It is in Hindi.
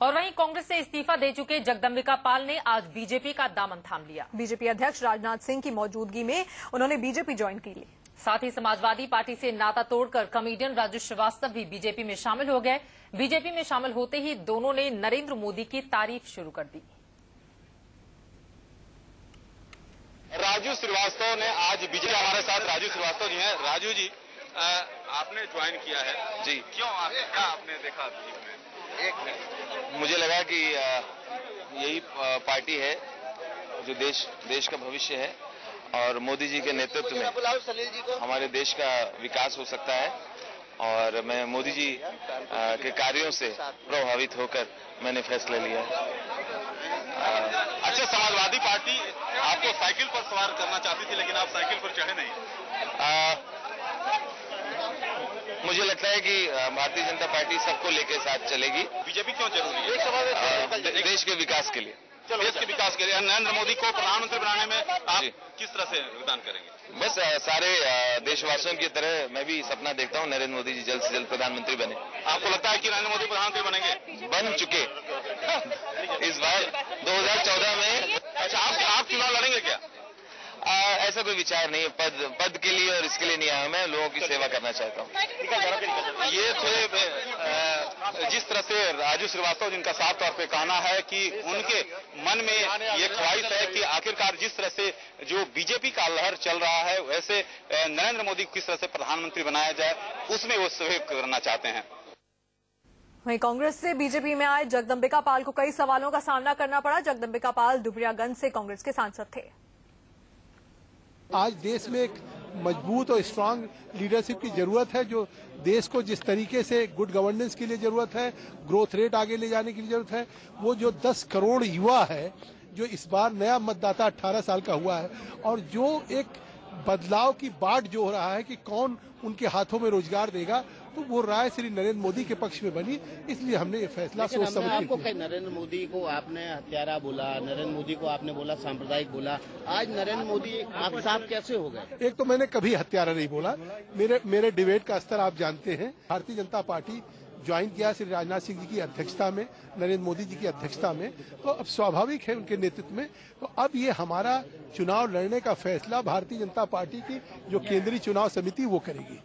और वहीं कांग्रेस से इस्तीफा दे चुके जगदम्बिका पाल ने आज बीजेपी का दामन थाम लिया। बीजेपी अध्यक्ष राजनाथ सिंह की मौजूदगी में उन्होंने बीजेपी ज्वाइन की ली। साथ ही समाजवादी पार्टी से नाता तोड़कर कॉमेडियन राजू श्रीवास्तव भी बीजेपी में शामिल हो गए। बीजेपी में शामिल होते ही दोनों ने नरेंद्र मोदी की तारीफ शुरू कर दी। राजू श्रीवास्तव ने आज बीजेपी, हमारे साथ राजू श्रीवास्तव जी हैं। राजू जी, आपने ज्वाइन किया है जी, क्यों, क्या आपने देखा बीजेपी में? एक मुझे लगा कि यही पार्टी है जो देश का भविष्य है और मोदी जी के नेतृत्व में हमारे देश का विकास हो सकता है और मैं मोदी जी के कार्यों से प्रभावित होकर मैंने फैसला लिया है। अच्छा, समाजवादी पार्टी आपको साइकिल पर सवार करना चाहती थी लेकिन आप साइकिल पर चढ़े नहीं। मुझे लगता है कि भारतीय जनता पार्टी सबको लेकर साथ चलेगी। बीजेपी क्यों जरूरी है? देश के विकास के लिए। देश के विकास के लिए नरेंद्र मोदी को प्रधानमंत्री बनाने में आप किस तरह से योगदान करेंगे? बस सारे देशवासियों की तरह मैं भी सपना देखता हूं नरेंद्र मोदी जी जल्द से जल्द प्रधानमंत्री बने। आपको लगता है कि नरेंद्र मोदी प्रधानमंत्री बनेंगे? बन चुके इस बार 2014 में। अच्छा, आप चुनाव लड़ेंगे क्या? ऐसा कोई विचार नहीं है। पद के लिए और इसके लिए नहीं आया, मैं लोगों की सेवा करना चाहता हूँ। ये थे जिस तरह से राजू श्रीवास्तव जिनका साफ तौर पे कहना है कि उनके मन में ये ख्वाहिश है कि आखिरकार जिस तरह से जो बीजेपी का लहर चल रहा है वैसे नरेंद्र मोदी को किस तरह से प्रधानमंत्री बनाया जाए उसमें वो सहयोग करना चाहते हैं। वहीं कांग्रेस से बीजेपी में आए जगदम्बिका पाल को कई सवालों का सामना करना पड़ा। जगदम्बिका पाल डुमरियागंज से कांग्रेस के सांसद थे। आज देश में एक मजबूत और स्ट्रांग लीडरशिप की जरूरत है, जो देश को जिस तरीके से गुड गवर्नेंस के लिए जरूरत है, ग्रोथ रेट आगे ले जाने की जरूरत है, वो जो 10 करोड़ युवा है जो इस बार नया मतदाता 18 साल का हुआ है और जो एक बदलाव की बाट जो हो रहा है कि कौन उनके हाथों में रोजगार देगा, तो वो राय श्री नरेंद्र मोदी के पक्ष में बनी। इसलिए हमने ये फैसला सोच समझ आपको नरेंद्र मोदी को आपने हत्यारा बोला, नरेंद्र मोदी को आपने बोला सांप्रदायिक बोला, आज नरेंद्र मोदी आप साहब कैसे हो गए? एक तो मैंने कभी हत्यारा नहीं बोला। मेरे डिबेट का स्तर आप जानते हैं। भारतीय जनता पार्टी ज्वाइन किया श्री राजनाथ सिंह जी की अध्यक्षता में, नरेंद्र मोदी जी की अध्यक्षता में, तो अब स्वाभाविक है उनके नेतृत्व में। तो अब ये हमारा चुनाव लड़ने का फैसला भारतीय जनता पार्टी की जो केंद्रीय चुनाव समिति वो करेगी।